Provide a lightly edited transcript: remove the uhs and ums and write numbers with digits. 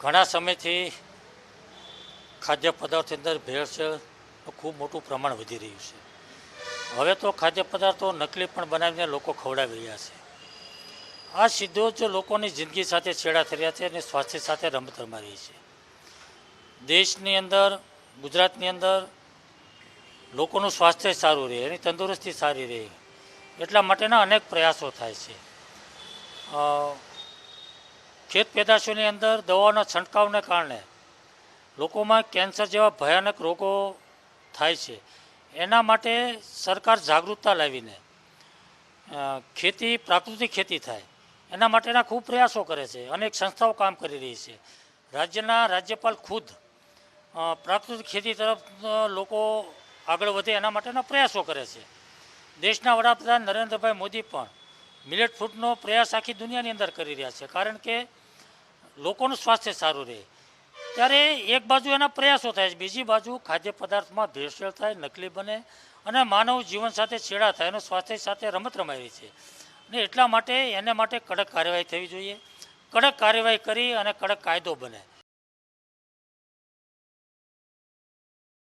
ઘણા સમયથી ખાદ્ય પદાર્થની અંદર ભેળસેળ ખૂબ મોટું પ્રમાણ વધી રહ્યું છે. હવે તો ખાદ્ય પદાર્થો નકલી પણ બનાવીને લોકો ખવડાવી રહ્યા છે. આ સીધો જ લોકોની જિંદગી સાથે છેડા થઈ રહ્યા છે અને સ્વાસ્થ્ય સાથે રમત રમાઈ રહી છે. દેશની અંદર, ગુજરાતની અંદર લોકોનું સ્વાસ્થ્ય સારું રહે, એની તંદુરસ્તી સારી રહે, એટલા માટેના અનેક પ્રયાસો થાય છે. ખેત પેદાશોની અંદર દવાઓના છંટકાવને કારણે લોકોમાં કેન્સર જેવા ભયાનક રોગો થાય છે. એના માટે સરકાર જાગૃતતા લાવીને ખેતી, પ્રાકૃતિક ખેતી થાય એના માટેના ખૂબ પ્રયાસો કરે છે. અનેક સંસ્થાઓ કામ કરી રહી છે. રાજ્યના રાજ્યપાલ ખુદ પ્રાકૃતિક ખેતી તરફ લોકો આગળ વધે એના માટેના પ્રયાસો કરે છે. દેશના વડાપ્રધાન નરેન્દ્રભાઈ મોદી પણ મિલેટ ફૂડનો પ્રયાસ આખી દુનિયાની અંદર કરી રહ્યા છે, કારણ કે લોકોનું સ્વાસ્થ્ય સારું રહે. ત્યારે એક બાજુ એના પ્રયાસો થાય છે, બીજી બાજુ ખાદ્ય પદાર્થમાં ભેળસેળ થાય, નકલી બને અને માનવ જીવન સાથે છેડા થાય અને સ્વાસ્થ્ય સાથે રમત રમાઈ રહી છે. અને એટલા માટે એને માટે કડક કાર્યવાહી થવી જોઈએ. કડક કાર્યવાહી કરી અને કડક કાયદો બને.